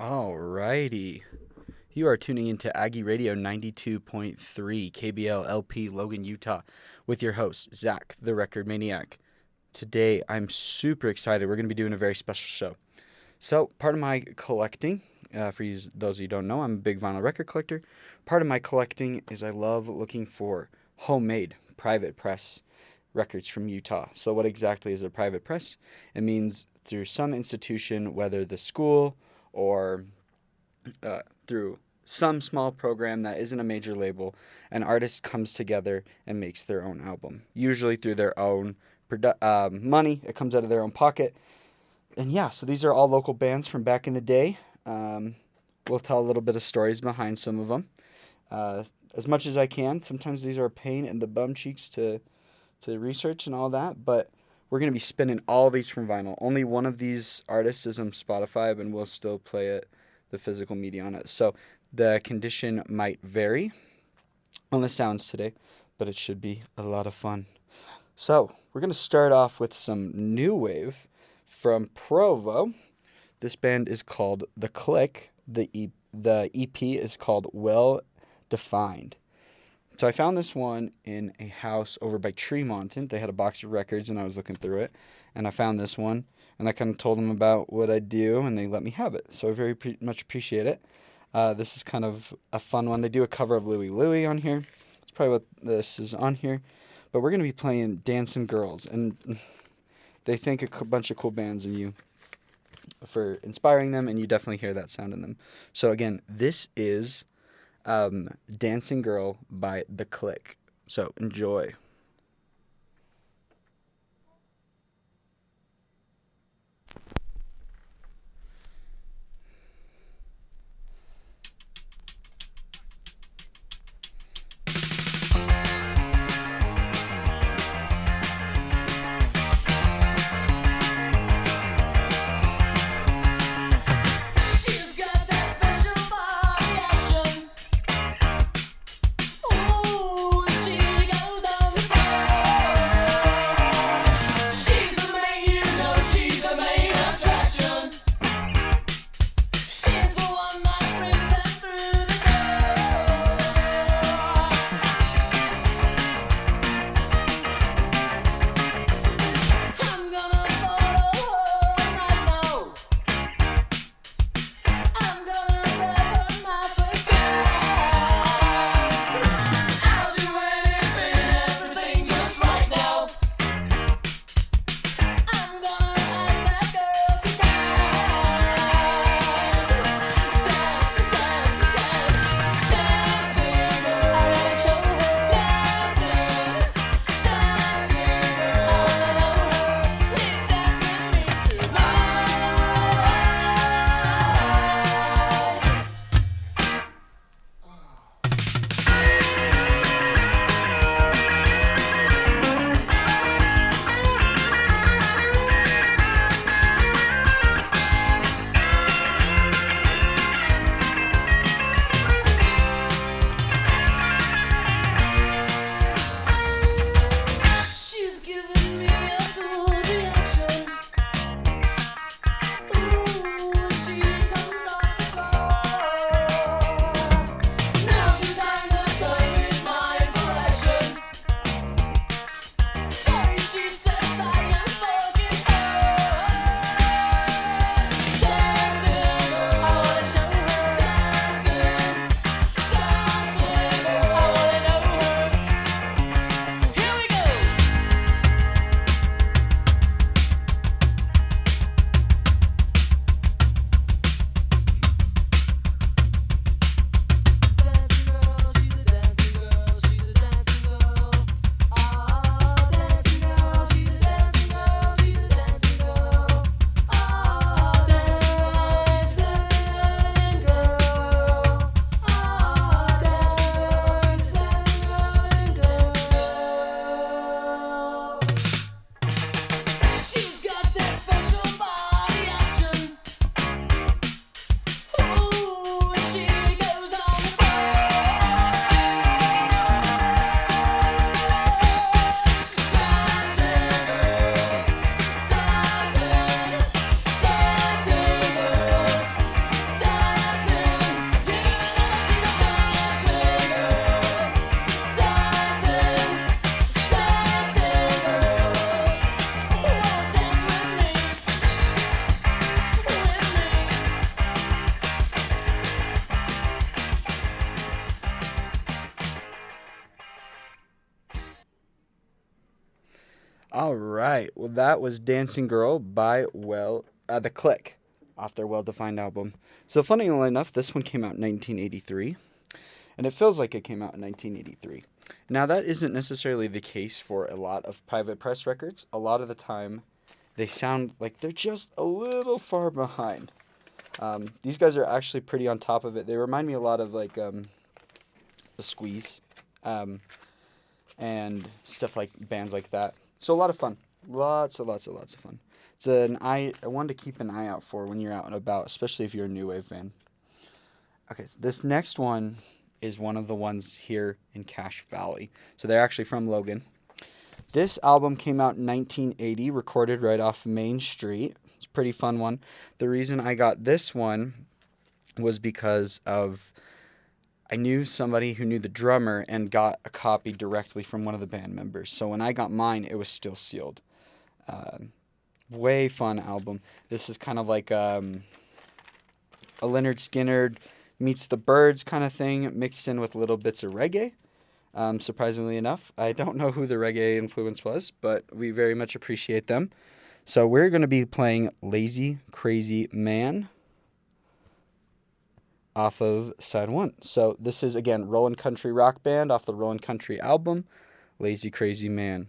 Alrighty. You are tuning into Aggie Radio 92.3 KBL LP Logan, Utah with your host, Zack, the Record Maniac. Today, I'm super excited. We're going to be doing a very special show. So, part of my collecting, those of you who don't know, I'm a big vinyl record collector. Part of my collecting is I love looking for homemade private press records from Utah. So what exactly is a private press? It means through some institution, whether the school or through some small program that isn't a major label, an artist comes together and makes their own album, usually through their own money. It comes out of their own pocket. And yeah, so these are all local bands from back in the day. We'll tell a little bit of stories behind some of them. As much as I can. Sometimes these are a pain in the bum cheeks to research and all that, but we're going to be spinning all these from vinyl. Only one of these artists is on Spotify, and we'll still play the physical media on it. So the condition might vary on the sounds today, but it should be a lot of fun. So we're going to start off with some new wave from Provo. This band is called The Click. The EP is called Well Defined. So I found this one in a house over by Tremonton. They had a box of records, and I was looking through it, and I found this one, and I kind of told them about what I do, and they let me have it. So I very much appreciate it. This is kind of a fun one. They do a cover of Louie Louie on here. That's probably what this is on here. But we're going to be playing Dancing Girls, and they thank a bunch of cool bands and you for inspiring them, and you definitely hear that sound in them. So again, this is Dancing Girl by The Click. So enjoy. Ooh, she goes on. All right. Well, that was Dancing Girl by The Click off their well-defined album. So, funny enough, this one came out in 1983, and it feels like it came out in 1983. Now, that isn't necessarily the case for a lot of private press records. A lot of the time, they sound like they're just a little far behind. These guys are actually pretty on top of it. They remind me a lot of like the Squeeze and stuff like bands like that. So a lot of fun, lots of fun. It's I wanted to keep an eye out for when you're out and about, especially if you're a new wave fan. Okay, so this next one is one of the ones here in Cache Valley. So they're actually from Logan. This album came out in 1980, recorded right off Main Street. It's a pretty fun one. The reason I got this one was because I knew somebody who knew the drummer and got a copy directly from one of the band members. So when I got mine, it was still sealed. Way fun album. This is kind of like a Leonard Skinner meets the Byrds kind of thing, mixed in with little bits of reggae. Surprisingly enough, I don't know who the reggae influence was, but we very much appreciate them. So we're going to be playing Lazy Crazy Man off of side 1. So this is, again, Rollin' Country Rock Band off the Rollin' Country album, Lazy Crazy Man.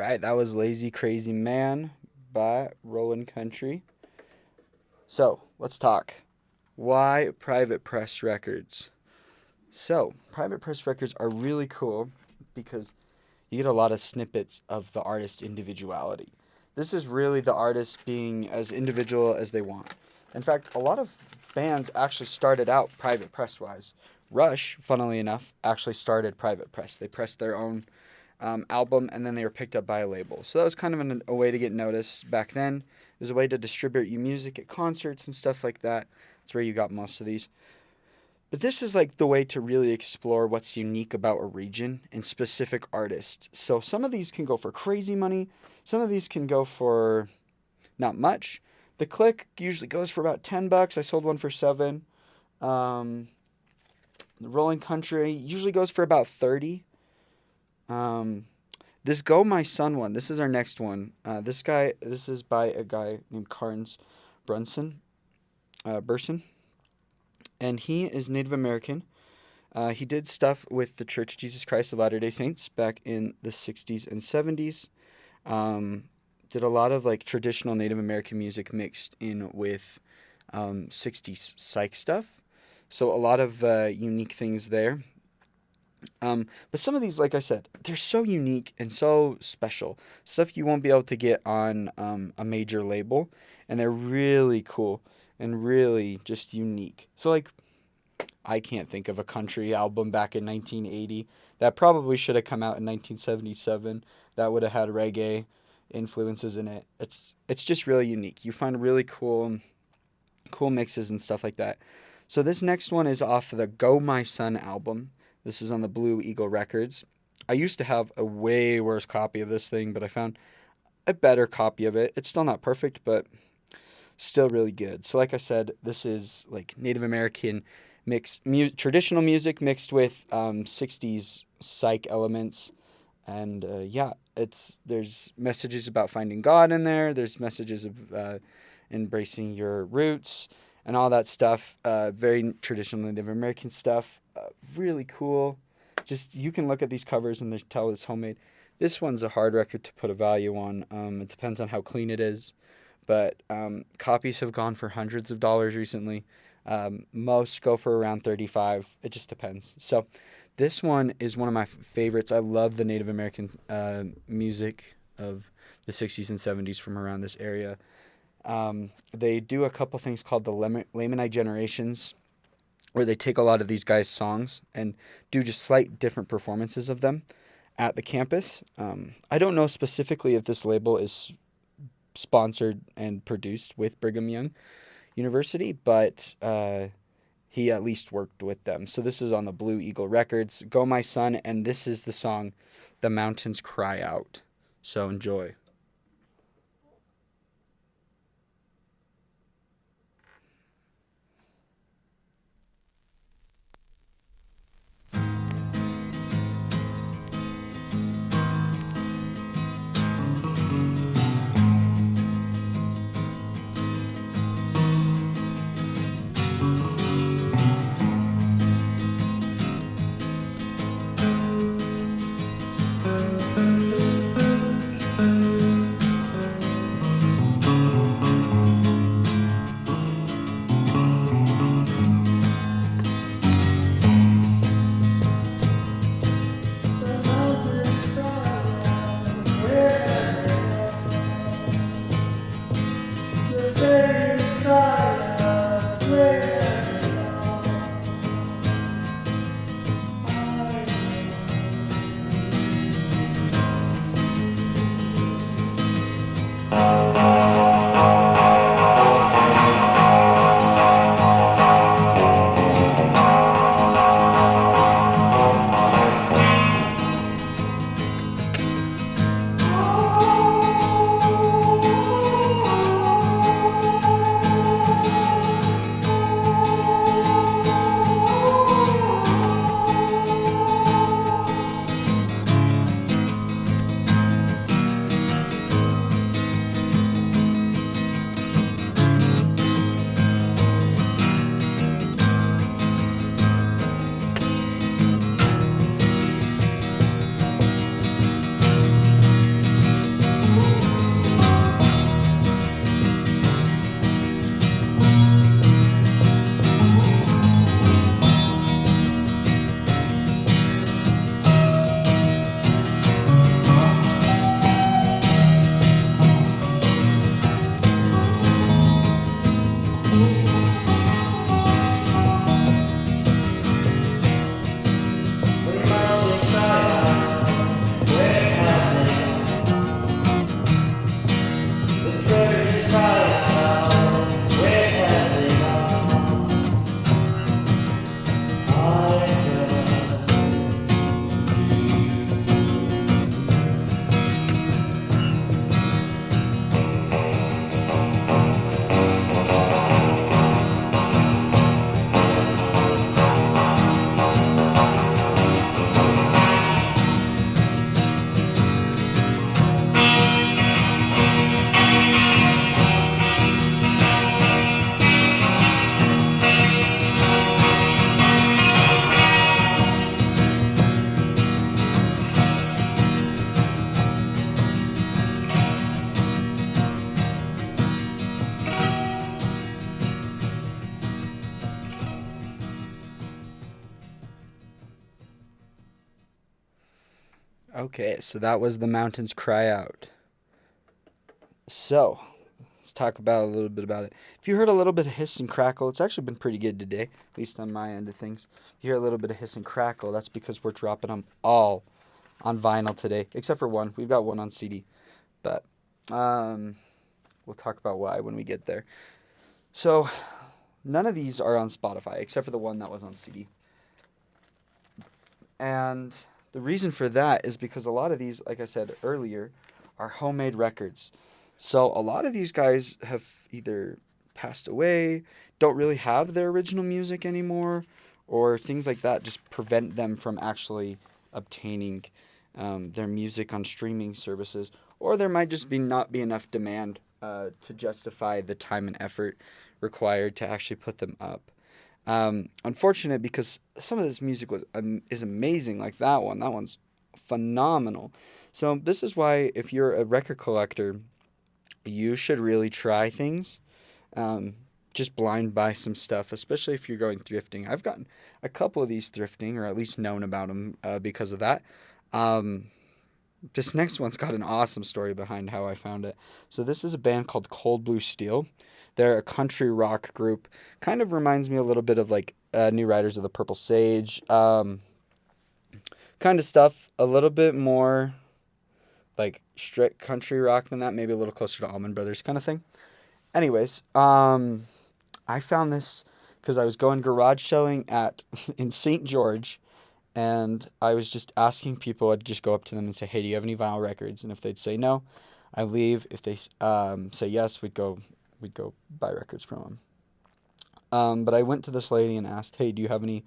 right, that was Lazy Crazy Man by Rollin' Country. So, let's talk. Why private press records? So, private press records are really cool because you get a lot of snippets of the artist's individuality. This is really the artist being as individual as they want. In fact, a lot of bands actually started out private press wise. Rush, funnily enough, actually started private press. They pressed their own album and then they were picked up by a label. So that was kind of a way to get noticed back then. It was a way to distribute your music at concerts and stuff like that. That's where you got most of these. But this is like the way to really explore what's unique about a region and specific artists. So some of these can go for crazy money. Some of these can go for not much. The Click usually goes for about $10. I sold one for $7. The Rolling Country usually goes for about $30. This Go My Son one, this is our next one. This is by a guy named Carnes Burson. And he is Native American. He did stuff with the Church of Jesus Christ of Latter-day Saints back in the 60s and 70s. Did a lot of like traditional Native American music mixed in with 60s psych stuff. So a lot of unique things there. But some of these, like I said, they're so unique and so special. Stuff you won't be able to get on a major label. And they're really cool and really just unique. So, like, I can't think of a country album back in 1980 that probably should have come out in 1977 that would have had reggae influences in it. It's just really unique. You find really cool mixes and stuff like that. So this next one is off of the Go My Son album. This is on the Blue Eagle Records. I used to have a way worse copy of this thing, but I found a better copy of it. It's still not perfect, but still really good. So like I said, this is like Native American traditional music mixed with 60s psych elements. And there's messages about finding God in there. There's messages of embracing your roots and all that stuff. Very traditional Native American stuff. Really cool. Just, you can look at these covers and tell it's homemade. This one's a hard record to put a value on. It depends on how clean it is. But copies have gone for hundreds of dollars recently. Most go for around $35. It just depends. So this one is one of my favorites. I love the Native American music of the 60s and 70s from around this area. They do a couple things called the Lamanite Generations, where they take a lot of these guys' songs and do just slight different performances of them at the campus. I don't know specifically if this label is sponsored and produced with Brigham Young University, but he at least worked with them. So this is on the Blue Eagle Records, Go My Son, and this is the song The Mountains Cry Out. So enjoy. Okay, so that was The Mountains Cry Out. So, let's talk about a little bit about it. If you heard a little bit of hiss and crackle, it's actually been pretty good today, at least on my end of things. If you hear a little bit of hiss and crackle, that's because we're dropping them all on vinyl today, except for one. We've got one on CD, but we'll talk about why when we get there. So, none of these are on Spotify, except for the one that was on CD. And the reason for that is because a lot of these, like I said earlier, are homemade records. So a lot of these guys have either passed away, don't really have their original music anymore, or things like that just prevent them from actually obtaining their music on streaming services. Or there might just not be enough demand to justify the time and effort required to actually put them up. Unfortunate because some of this music is amazing, like that one. That one's phenomenal. So this is why if you're a record collector, you should really try things. Just blind buy some stuff, especially if you're going thrifting. I've gotten a couple of these thrifting, or at least known about them because of that. This next one's got an awesome story behind how I found it. So this is a band called Cold Blue Steel. They're a country rock group. Kind of reminds me a little bit of like New Riders of the Purple Sage. Kind of stuff. A little bit more like strict country rock than that. Maybe a little closer to Allman Brothers kind of thing. Anyways, I found this because I was going garage selling in St. George. And I was just asking people. I'd just go up to them and say, hey, do you have any vinyl records? And if they'd say no, I'd leave. If they say yes, we'd go buy records from them. But I went to this lady and asked, hey, do you have any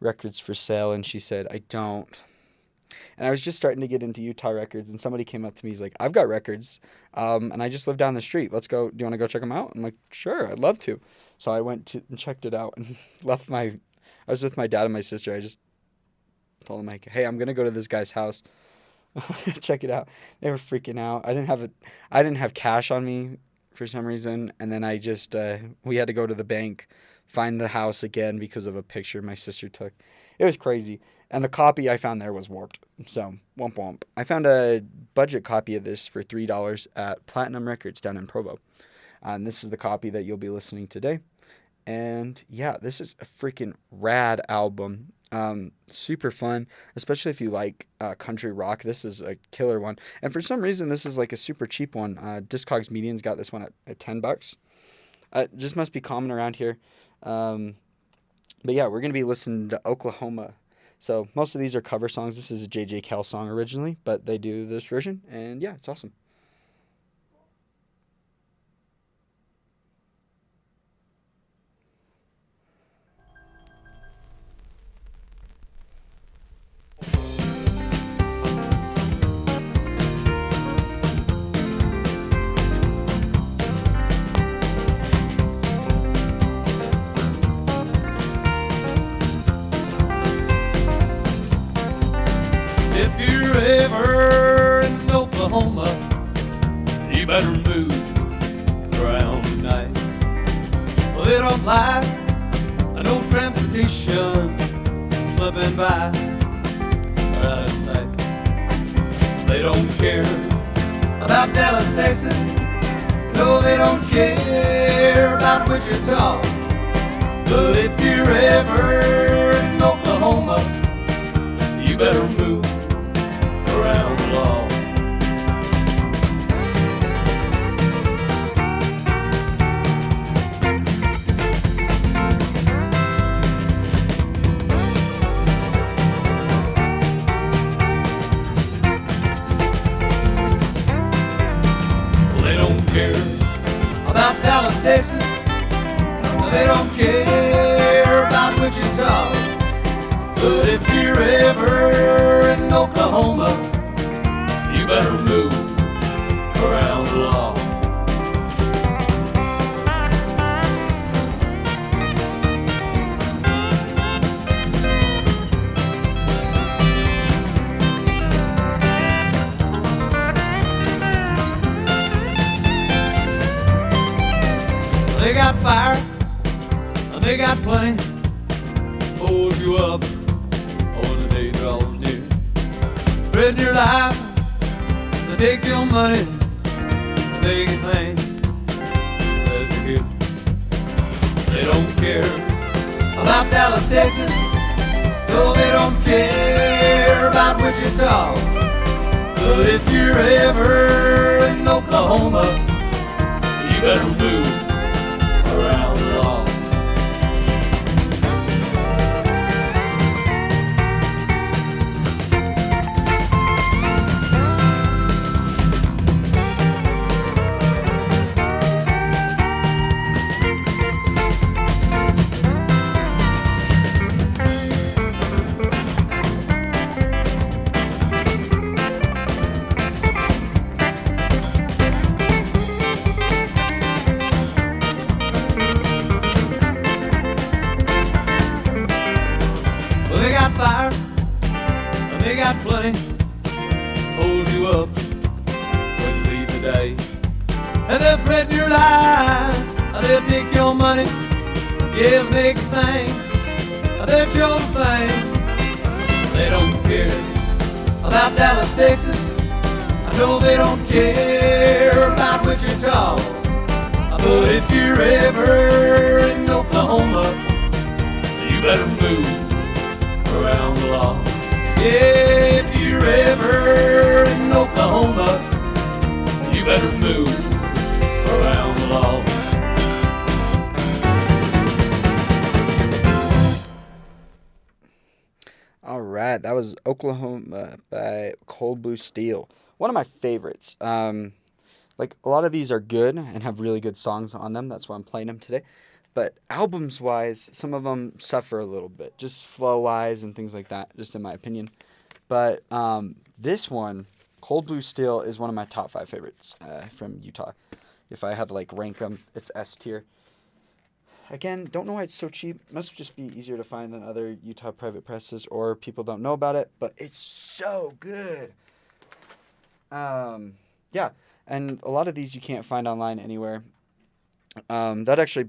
records for sale? And she said, I don't. And I was just starting to get into Utah records, and somebody came up to me. He's like, I've got records, and I just live down the street. Let's go. Do you want to go check them out? I'm like, sure, I'd love to. So I went and checked it out and I was with my dad and my sister. I just told them, like, hey, I'm going to go to this guy's house. Check it out. They were freaking out. I didn't have cash on me for some reason, and then I just we had to go to the bank, find the house again because of a picture my sister took. It was crazy, and the copy I found there was warped, so womp womp. I found a budget copy of this for $3 at Platinum Records down in Provo, and this is the copy that you'll be listening today. And yeah, this is a freaking rad album. Super fun, especially if you like country rock. This is a killer one, and for some reason this is like a super cheap one. Discogs Median's got this one at $10. Just must be common around here. But yeah, we're gonna be listening to Oklahoma. So most of these are cover songs. This is a J.J. Cale song originally, but they do this version, and yeah, it's awesome. If you're ever in Oklahoma, you better move around tonight. Well, they don't like no transportation slipping by out of sight. They don't care about Dallas, Texas. No, they don't care about Wichita. But if you're ever in Oklahoma, you better move around the law. Well, they don't care about Dallas, Texas. They don't care about Wichita. But if you're ever in Oklahoma, you better move around the law. They got fire, and they got plenty, hold you up when the day draws near. threaten your life, they take your money, make it thing that you get. They don't care about Dallas, Texas. No, they don't care about Wichita. But if you're ever in Oklahoma, you better move around the law. Fire, and they got plenty, hold you up when you leave today. And they'll threaten your life, and they'll take your money, yeah, they'll make a thing, and they'll show the thing. They don't care about Dallas, Texas. I know they don't care about Wichita. But if you're ever in Oklahoma, you better move around the law. Yeah, if you're ever in Oklahoma, you better move around the law. All right, that was Oklahoma by Cold Blue Steel. One of my favorites. Like, a lot of these are good and have really good songs on them. That's why I'm playing them today. But albums-wise, some of them suffer a little bit, just flow-wise and things like that, just in my opinion. But this one, Cold Blue Steel, is one of my top 5 favorites from Utah. If I had to, like, rank them, it's S tier. Again, don't know why it's so cheap. Must just be easier to find than other Utah private presses, or people don't know about it. But it's so good. Yeah, and a lot of these you can't find online anywhere. That actually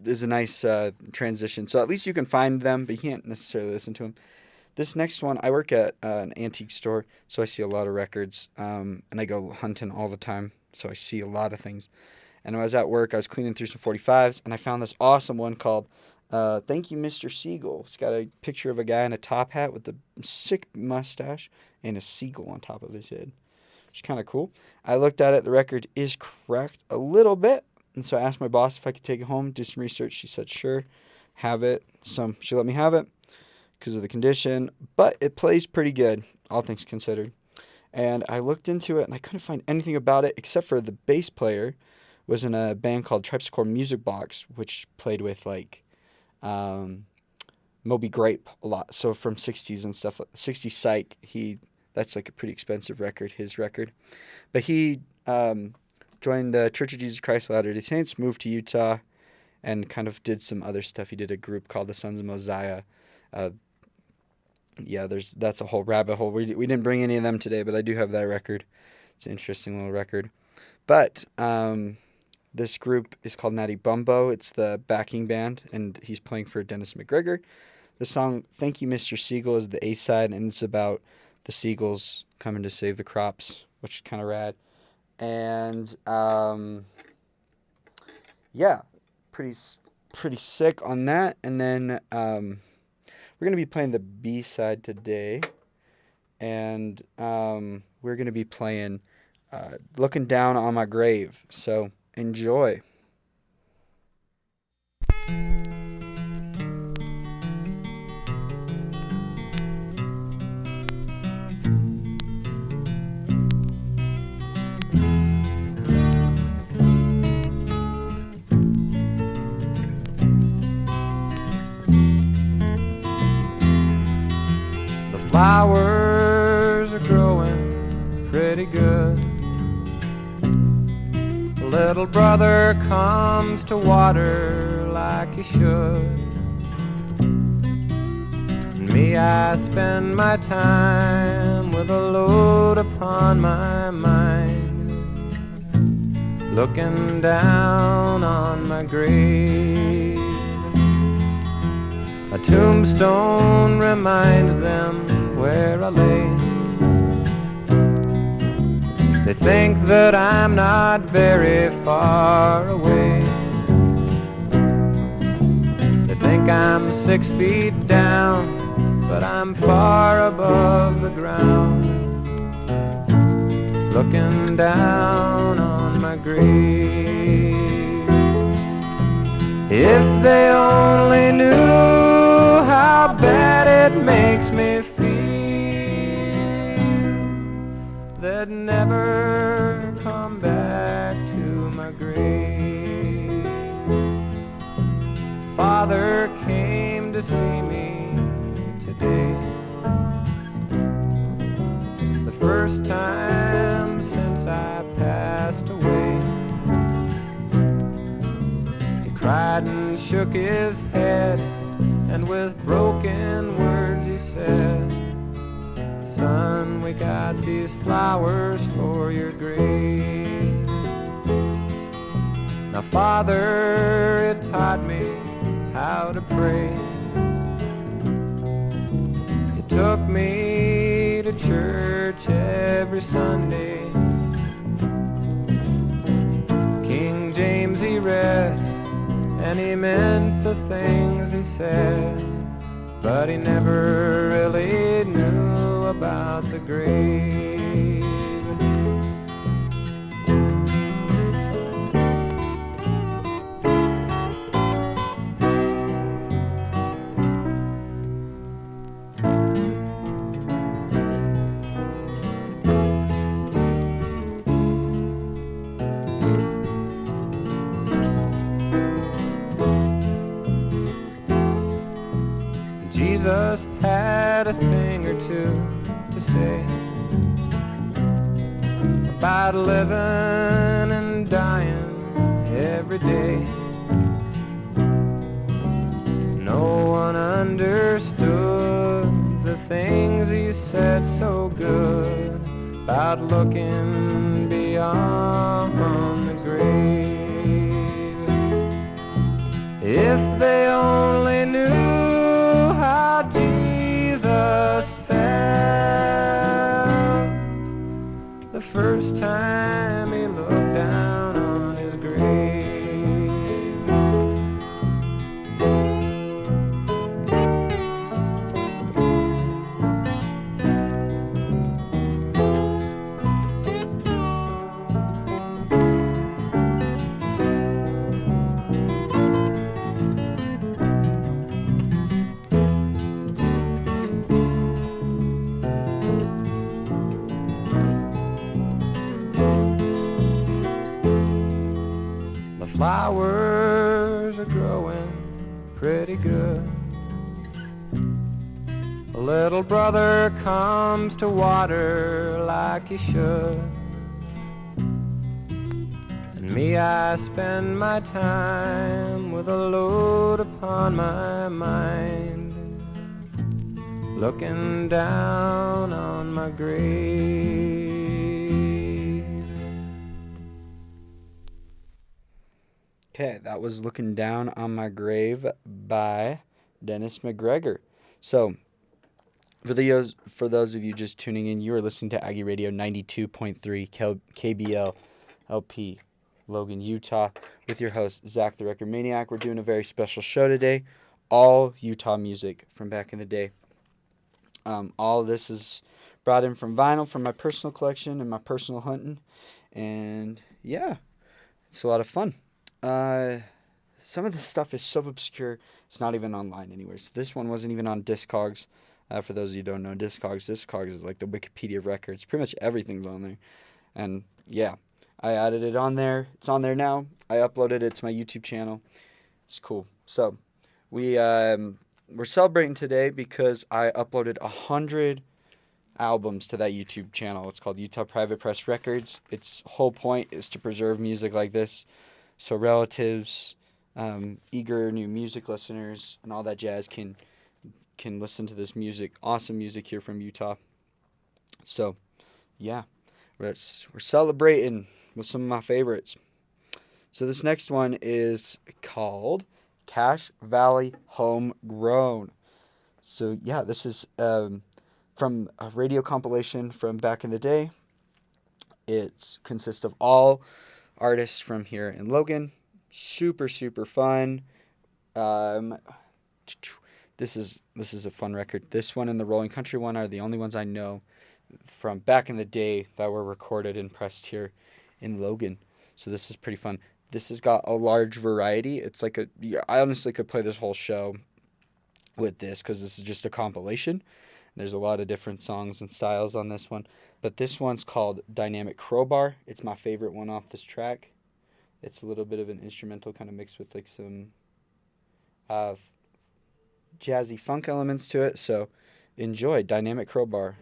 is a nice transition. So at least you can find them, but you can't necessarily listen to them. This next one, I work at an antique store, so I see a lot of records, and I go hunting all the time, so I see a lot of things. And when I was at work, I was cleaning through some 45s, and I found this awesome one called Thank You, Mr. Seagull. It's got a picture of a guy in a top hat with a sick mustache and a seagull on top of his head. Which is kind of cool. I looked at it. The record is cracked a little bit. And so I asked my boss if I could take it home, do some research. She said, sure, have it. So she let me have it because of the condition. But it plays pretty good, all things considered. And I looked into it, and I couldn't find anything about it except for the bass player was in a band called Tripsicore Music Box, which played with, like, Moby Grape a lot. So from 60s and stuff, 60s Psych, that's like a pretty expensive record, his record. But he joined the Church of Jesus Christ of Latter-day Saints, moved to Utah, and kind of did some other stuff. He did a group called the Sons of Mosiah. That's a whole rabbit hole. We didn't bring any of them today, but I do have that record. It's an interesting little record. But this group is called Natty Bumbo. It's the backing band, and he's playing for Dennis McGregor. The song Thank You, Mr. Seagull is the A-side, and it's about the seagulls coming to save the crops, which is kind of rad. And pretty sick on that. And then we're gonna be playing the B side today, and we're gonna be playing Looking Down on My Grave. So enjoy. Flowers are growing pretty good. Little brother comes to water like he should. And me, I spend my time with a load upon my mind, looking down on my grave. A tombstone reminds them where I lay, They think that I'm not very far away. They think I'm 6 feet down, but I'm far above the ground, looking down on my grave. If they only knew how bad it makes me feel, they'd never come back to my grave. Father came to see me today, the first time since I passed away. He cried and shook his head, and with broken words he said, "Son, we got these flowers for your grave." Now Father, it taught me how to pray. He took me to church every Sunday. King James he read, and he meant the things he said, but he never really knew about the grave. Jesus had a thing or two to say about living and dying every day. No one understood the things he said so good about looking beyond the grave. If they only knew how Jesus felt the first time he looked down on his grave. Flowers are growing pretty good. A little brother comes to water like he should, and me, I spend my time with a load upon my mind, looking down on my grave. Okay, that was Looking Down on My Grave by Dennis McGregor. So, for those of you just tuning in, you are listening to Aggie Radio 92.3 KBL LP Logan, Utah, with your host, Zack the Record Maniac. We're doing a very special show today, all Utah music from back in the day. All of this is brought in from vinyl from my personal collection and my personal hunting, and yeah, it's a lot of fun. Some of the stuff is so obscure, it's not even online anywhere. So this one wasn't even on Discogs. For those of you who don't know, Discogs is like the Wikipedia of records. Pretty much everything's on there. And yeah, I added it on there. It's on there now. I uploaded it to my YouTube channel. It's cool. So we're celebrating today because I uploaded 100 albums to that YouTube channel. It's called Utah Private Press Records. Its whole point is to preserve music like this, so relatives, eager new music listeners, and all that jazz can listen to this music, awesome music here from Utah. So, yeah, we're celebrating with some of my favorites. So this next one is called Cache Valley Homegrown. So yeah, this is from a radio compilation from back in the day. It consists of all artists from here in Logan. Super, super fun. Um, this is a fun record. This one and the Rolling Country one are the only ones I know from back in the day that were recorded and pressed here in Logan. So this is pretty fun. This has got a large variety. It's like I honestly could play this whole show with this because this is just a compilation. There's a lot of different songs and styles on this one. But this one's called Dynamic Crowbar. It's my favorite one off this track. It's a little bit of an instrumental kind of mixed with like some jazzy funk elements to it. So enjoy Dynamic Crowbar.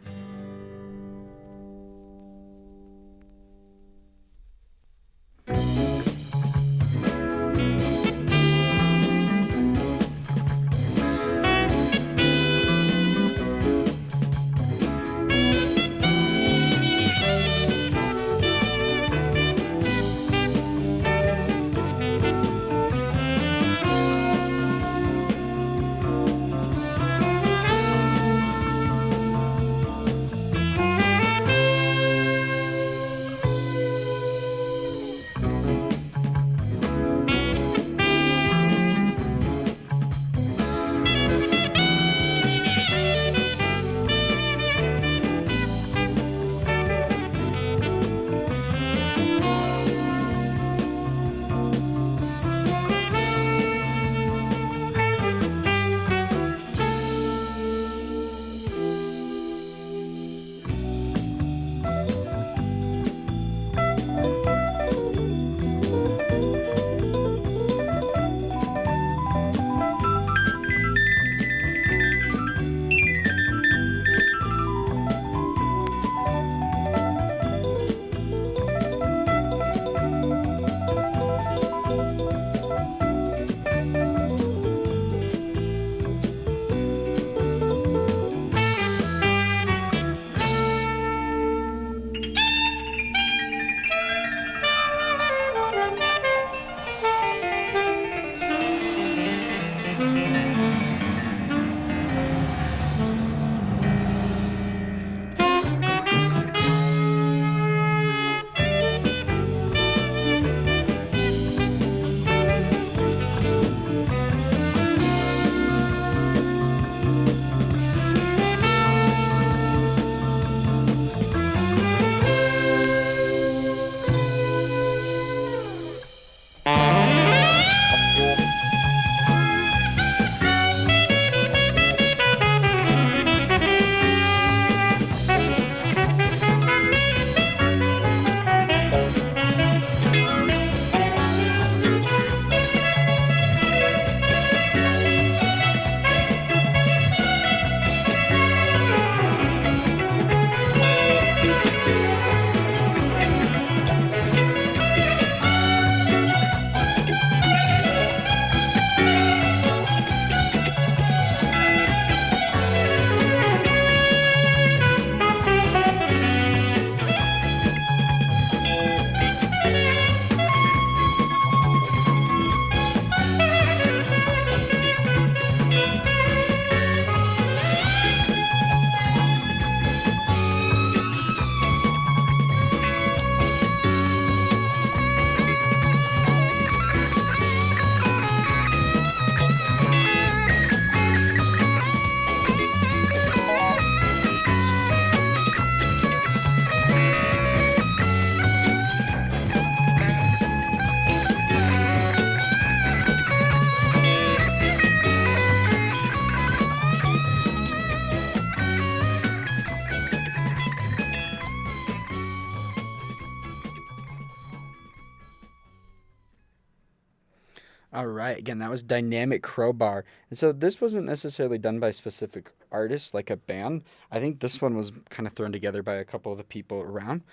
All right. Again, that was Dynamic Crowbar. And so this wasn't necessarily done by specific artists like a band. I think this one was kind of thrown together by a couple of the people around.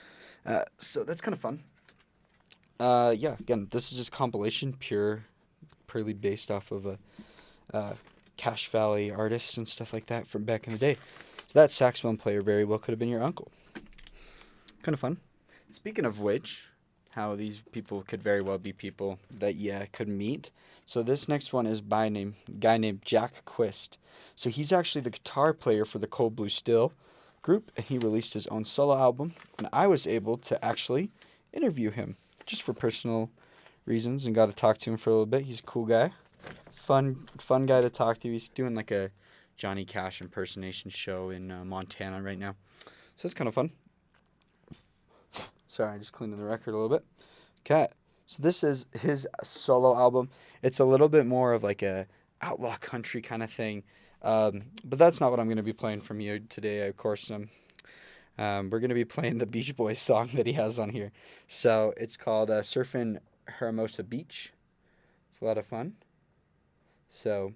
So that's kind of fun. Yeah, again, this is just compilation, purely based off of a Cache Valley artists and stuff like that from back in the day. So that saxophone player very well could have been your uncle. Kind of fun. Speaking of which, how these people could very well be people that could meet. So this next one is by a guy named Jack Quist. So he's actually the guitar player for the Cold Blue Still, group, and he released his own solo album, and I was able to actually interview him just for personal reasons and got to talk to him for a little bit. He's a cool guy, fun guy to talk to. He's doing like a Johnny Cash impersonation show in Montana right now, so it's kind of fun. Sorry, I just cleaned the record a little bit. Okay, so this is his solo album. It's a little bit more of like a outlaw country kind of thing, but that's not what I'm going to be playing from you today. Of course, we're going to be playing the Beach Boys song that he has on here. So it's called Surfin' Hermosa Beach. It's a lot of fun. So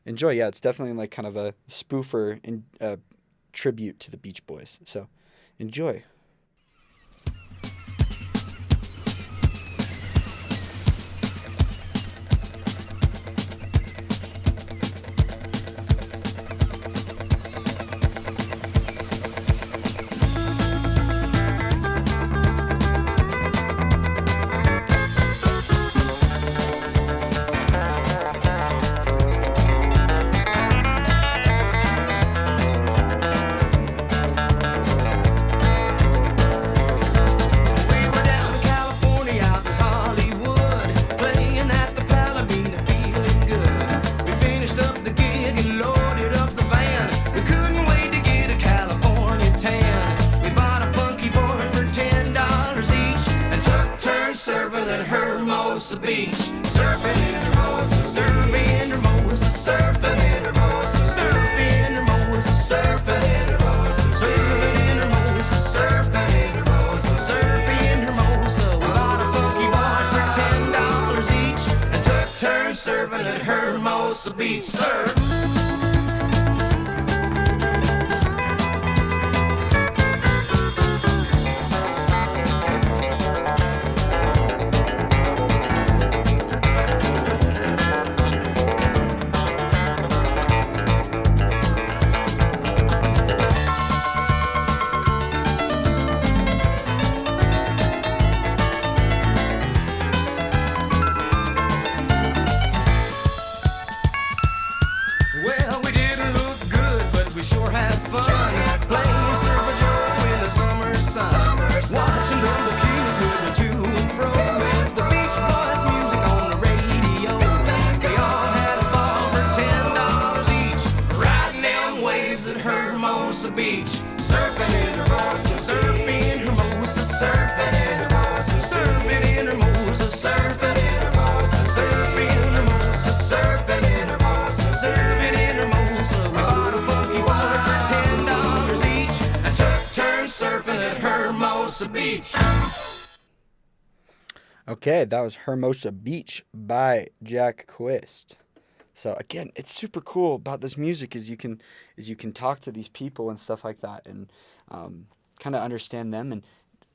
enjoy. Yeah, it's definitely like kind of a spoofer and tribute to the Beach Boys. So enjoy. Beach surf. Okay, that was Hermosa Beach by Jack Quist. So again, it's super cool about this music is you can talk to these people and stuff like that, and kind of understand them, and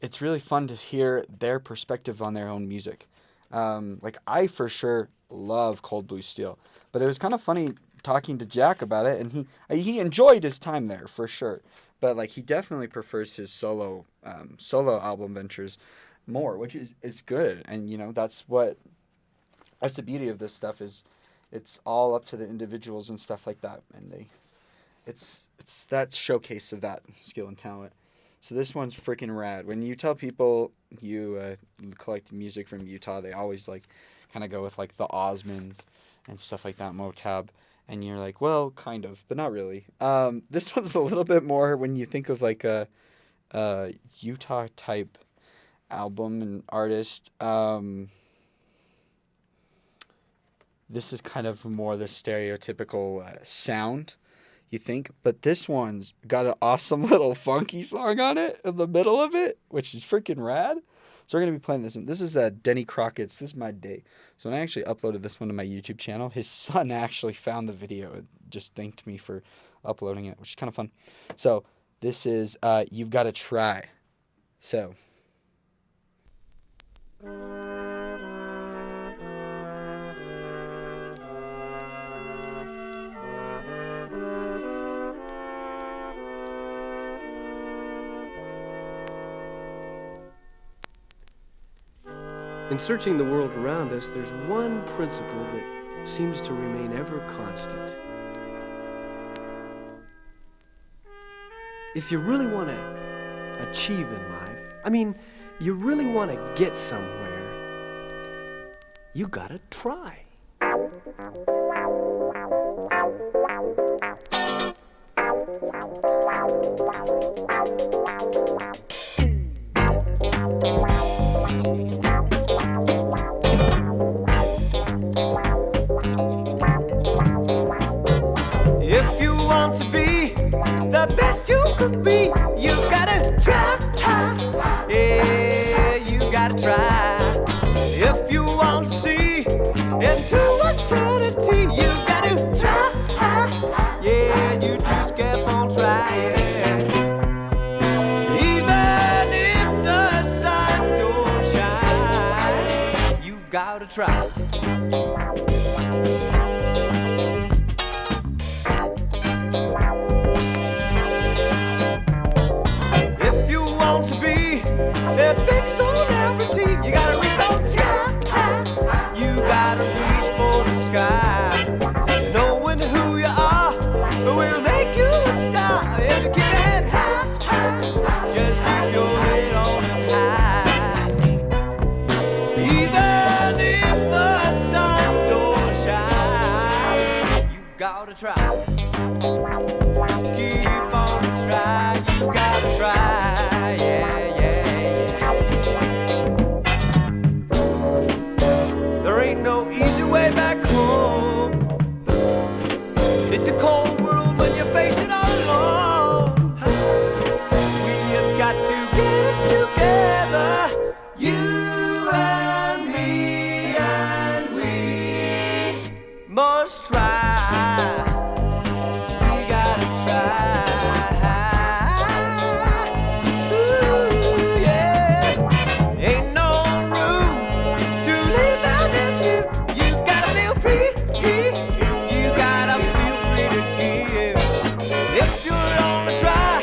it's really fun to hear their perspective on their own music. Like I for sure love Cold Blue Steel, but it was kind of funny talking to Jack about it, and he enjoyed his time there for sure, but like he definitely prefers his solo album ventures more, which is good. And you know, that's the beauty of this stuff, is it's all up to the individuals and stuff like that, and it's that showcase of that skill and talent. So this one's freaking rad. When you tell people you collect music from Utah, they always like kind of go with like the Osmonds and stuff like that, Motab, and you're like, well, kind of, but not really. This one's a little bit more when you think of like a Utah type album and artist. This is kind of more the stereotypical sound, you think, but this one's got an awesome little funky song on it in the middle of it, which is freaking rad. So we're going to be playing this one. This is Denny Crockett's This Is My Day. So when I actually uploaded this one to my YouTube channel, his son actually found the video and just thanked me for uploading it, which is kind of fun. So this is You've Gotta Try. So in searching the world around us, there's one principle that seems to remain ever constant. if you really want to achieve in life, I mean, you really want to get somewhere, you gotta try. If you want to be the best you could be, you gotta try. Yeah, you gotta try. If you want to see into eternity, you gotta try. Yeah, you just keep on trying. Even if the sun don't shine, you gotta try. If you want to be a big celebrity, you gotta reach for the sky. You gotta reach for the sky. Knowing who you are will make you a star. If you keep your head high, just keep your head on high. Even if the sun don't shine, you gotta try. Keep on trying, you gotta try, yeah, yeah, yeah. There ain't no easy way back home. It's a cold world when you face it all alone. We have got to get it together, you and me, and we must try. We gotta try. Ooh, yeah. Ain't no room to live out and live. You gotta feel free. You gotta feel free to give. If you're gonna try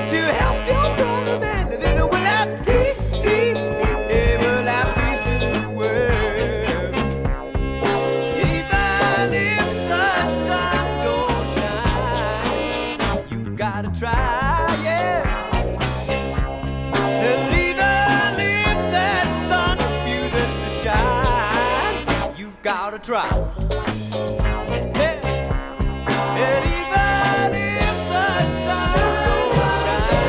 to help your brother man, then we'll have peace. Yeah, we'll have peace in the world. Even if the sun don't shine, you gotta try, yeah. And even if that sun refuses to shine, you gotta try. Yeah. And even if the sun don't shine,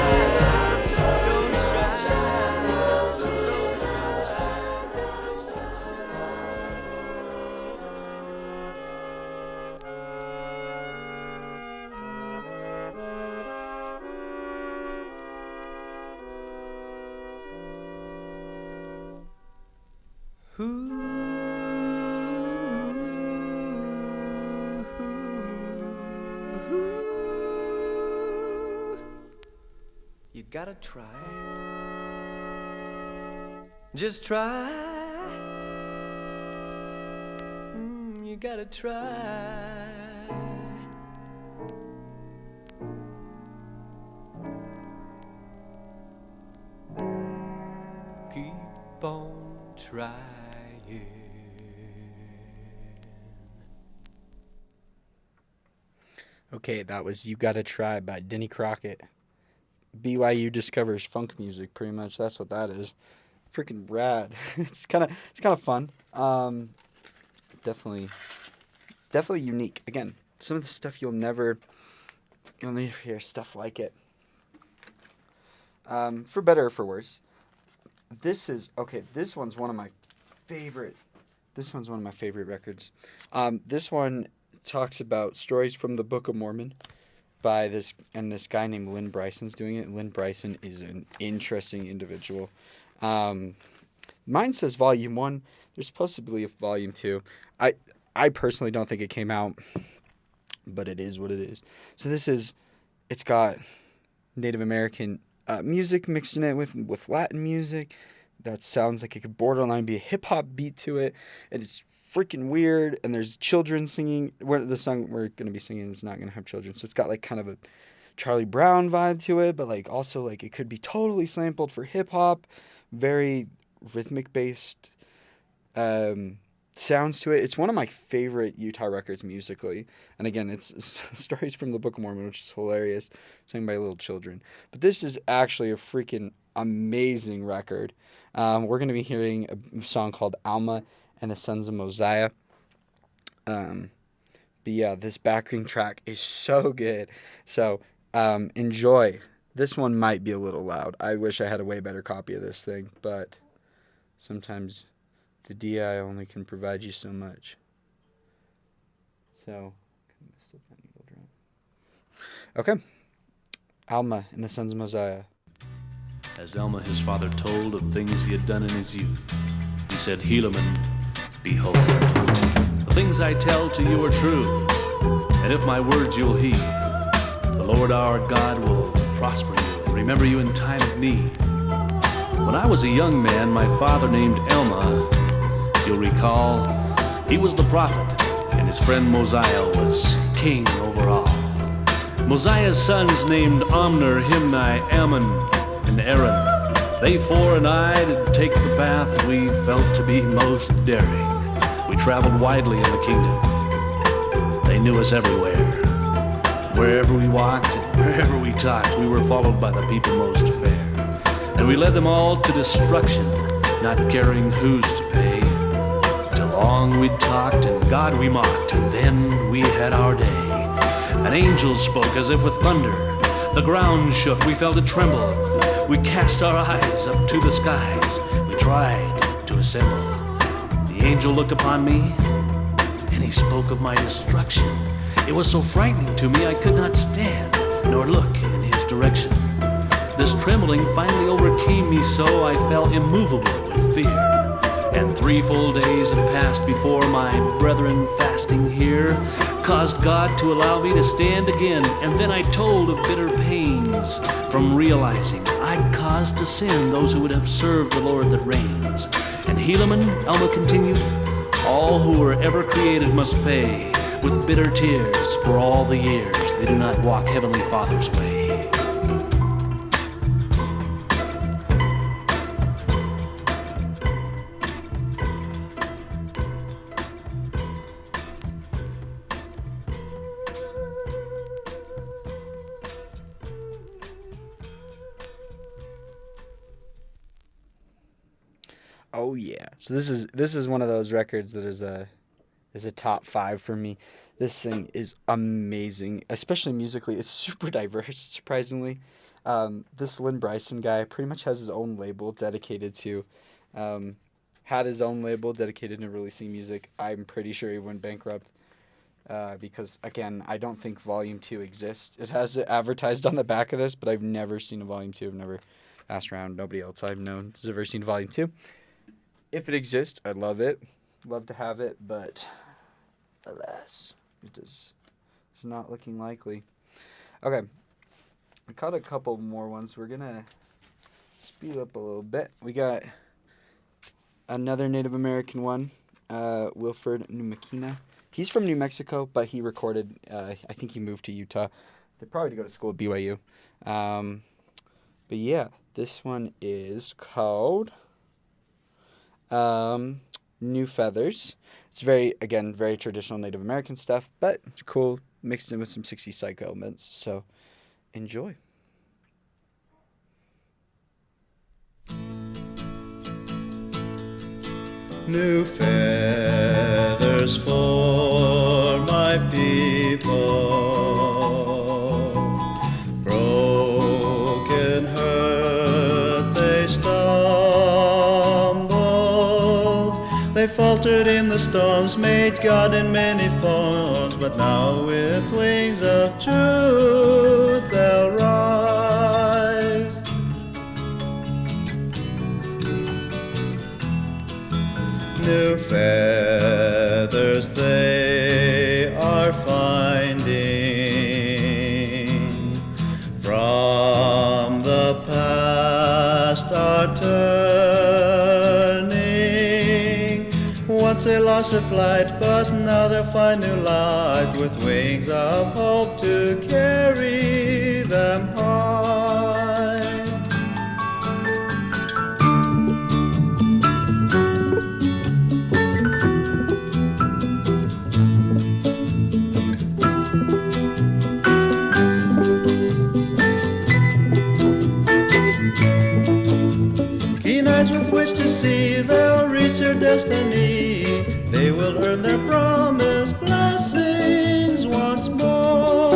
don't shine, don't You gotta try. Just try. You gotta try. Keep on trying. Okay, that was You Gotta Try by Denny Crockett. BYU discovers funk music, pretty much. That's what that is. Freaking rad. It's kind of fun. Definitely unique. Again, some of the stuff you'll never hear stuff like it. For better or for worse. This one's one of my favorite. This one's one of my favorite records. This one talks about stories from the Book of Mormon by this guy named Lynn Bryson's doing it. Lynn Bryson is an interesting individual. Mine says volume 1. There's supposed to be a volume 2. I personally don't think it came out, but it is what it is. So it's got Native American music mixed in it with Latin music. That sounds like it could borderline be a hip hop beat to it, and it's freaking weird. And there's children singing. The song we're gonna be singing is not gonna have children, so it's got like kind of a Charlie Brown vibe to it, but like also like it could be totally sampled for hip hop, very rhythmic based. sounds to it. It's one of my favorite Utah records musically. And again, it's Stories from the Book of Mormon, which is hilarious, sung by little children. But this is actually a freaking amazing record. We're going to be hearing a song called Alma and the Sons of Mosiah. But yeah, this backing track is so good. So enjoy. This one might be a little loud. I wish I had a way better copy of this thing, but sometimes the DI only can provide you so much. So, okay. Alma and the Sons of Mosiah. As Alma his father told of things he had done in his youth, he said, Helaman, behold, the things I tell to you are true, and if my words you'll heed, the Lord our God will prosper you and remember you in time of need. When I was a young man, my father named Alma, you'll recall, he was the prophet, and his friend Mosiah was king over all. Mosiah's sons named Omner, Himni, Ammon, and Aaron. They four and I did take the path we felt to be most daring. We traveled widely in the kingdom. They knew us everywhere. Wherever we walked and wherever we talked, we were followed by the people most fair. And we led them all to destruction, not caring who's to pay. Till long we talked and God we mocked, and then we had our day. An angel spoke as if with thunder. The ground shook, we felt it tremble. We cast our eyes up to the skies. We tried to assemble. The angel looked upon me, and he spoke of my destruction. It was so frightening to me I could not stand, nor look in his direction. This trembling finally overcame me so I fell immovable with fear. And 3 full days had passed before my brethren fasting here caused God to allow me to stand again. And then I told of bitter pains from realizing I'd caused to sin those who would have served the Lord that reigns. And Helaman, Alma continued, all who were ever created must pay with bitter tears for all the years they do not walk Heavenly Father's way. Oh yeah. So this is one of those records that is a top 5 for me. This thing is amazing, especially musically. It's super diverse, surprisingly. This Lynn Bryson guy pretty much has his own label dedicated to, had his own label dedicated to releasing music. I'm pretty sure he went bankrupt because, again, I don't think Volume 2 exists. It has it advertised on the back of this, but I've never seen a Volume 2. I've never asked around. Nobody else I've known has ever seen Volume 2. If it exists, I'd love it. Love to have it, but alas, it's not looking likely. Okay, I caught a couple more ones. We're going to speed up a little bit. We got another Native American one, Wilfred Numakina. He's from New Mexico, but he recorded, I think he moved to Utah. They probably to go to school at BYU. But yeah, this one is called New Feathers. It's very traditional Native American stuff, but it's cool, mixed in with some 60s psych elements. So enjoy. New feathers for my people, broken hurt they stumbled, they faltered in the storms, made God in many forms, but now with wings of truth they'll rise. New feathers they are finding, from the past are turning. Once they lost their flight, but now they'll find new life, with wings of hope to carry them high. just you see, they'll reach their destiny. They will earn their promised blessings once more.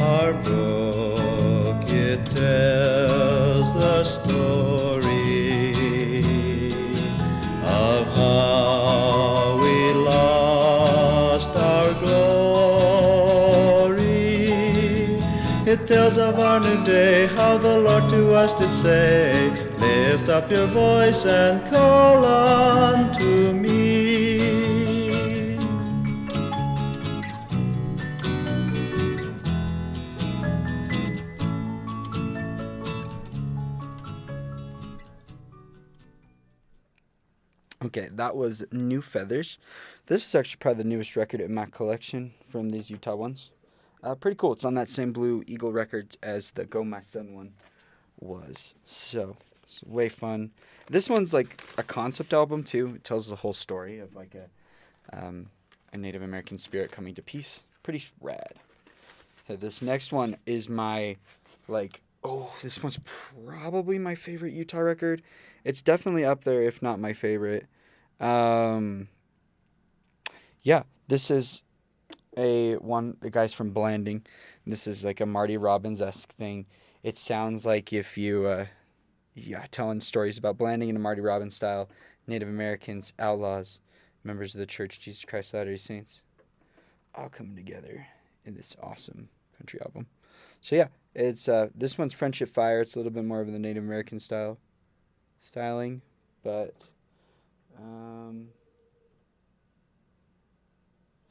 Our book, it tells the story of how we lost our glory. It tells of our new day, how the Lord to us did say, lift up your voice and call unto me. Okay, that was New Feathers. This is actually probably the newest record in my collection from these Utah ones. Pretty cool. It's on that same Blue Eagle record as the Go My Son one was. So, it's way fun. This one's like a concept album too. It tells the whole story of like a Native American spirit coming to peace. Pretty rad. Okay, this next one is my, this one's probably my favorite Utah record. It's definitely up there, if not my favorite. This is the guy's from Blanding. This is like a Marty Robbins-esque thing. It sounds like if you, telling stories about Blanding in a Marty Robbins style, Native Americans, outlaws, members of the Church Jesus Christ of Latter-day Saints, all coming together in this awesome country album. So yeah, it's this one's Friendship Fire. It's a little bit more of the Native American styling, but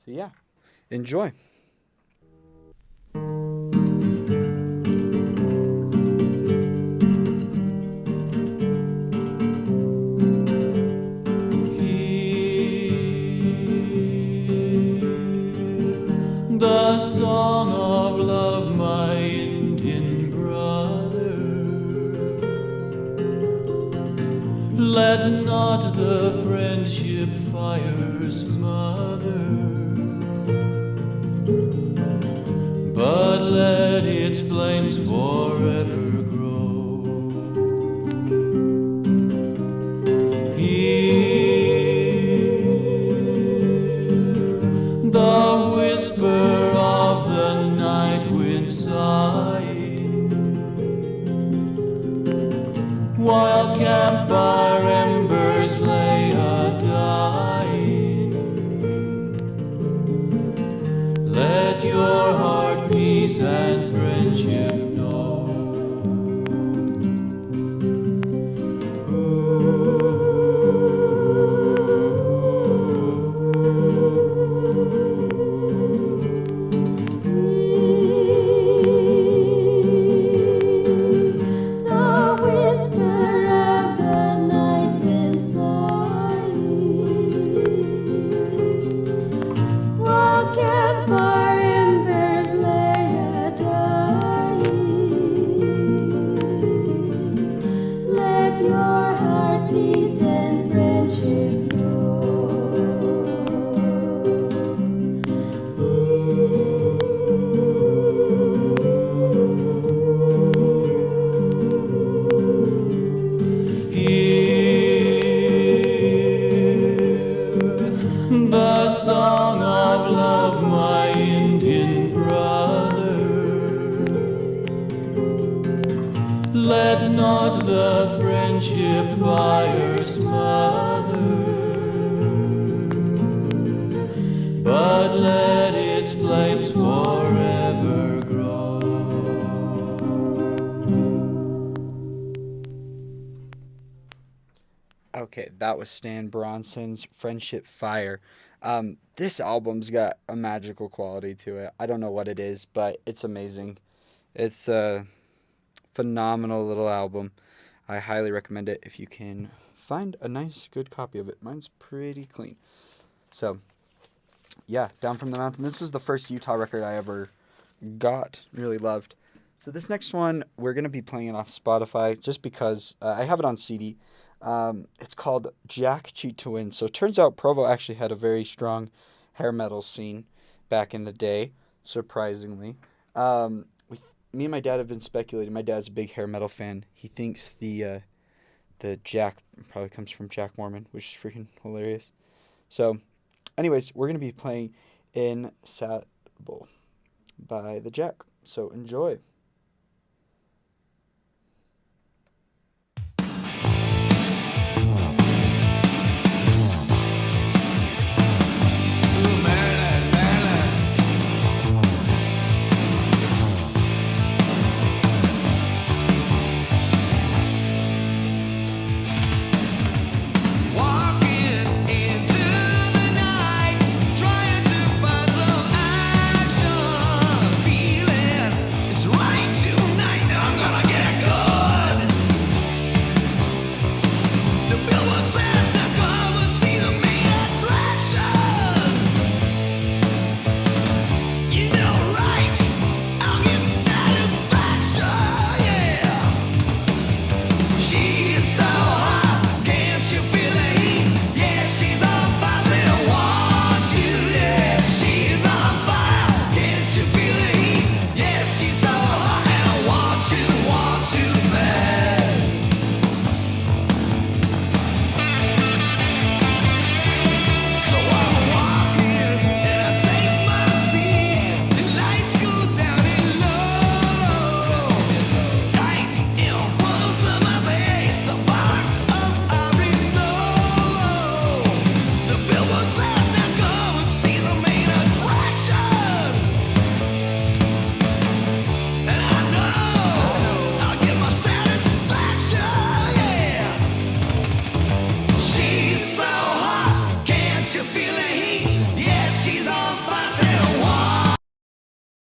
so yeah, enjoy. The song of love, my Indian brother. Let not the friendship fire smother, but let its flames forever grow. Hear the whisper of the night wind sighing, while campfire embers lay a-dying. Let your heart peace and friendship know. The whisper of the night wind sighing, while campfire embers lay a-dying. Let your heart peace and friendship Hear the song of love, my Indian brother. Let not the friendship fire smother, but let its flames forever grow. Okay, that was Stan Bronson's Friendship Fire. This album's got a magical quality to it. I don't know what it is, but it's amazing. It's a phenomenal little album. I highly recommend it if you can find a nice, good copy of it. Mine's pretty clean. So, yeah, Down from the Mountain. This was the first Utah record I ever got, really loved. So this next one, we're going to be playing it off Spotify just because I have it on CD. It's called Jack Cheat to Win. So it turns out Provo actually had a very strong hair metal scene back in the day, surprisingly. me and my dad have been speculating. My dad's a big hair metal fan. He thinks the Jack probably comes from Jack Mormon, which is freaking hilarious. So, anyways, we're gonna be playing Insatiable by the Jack. So enjoy.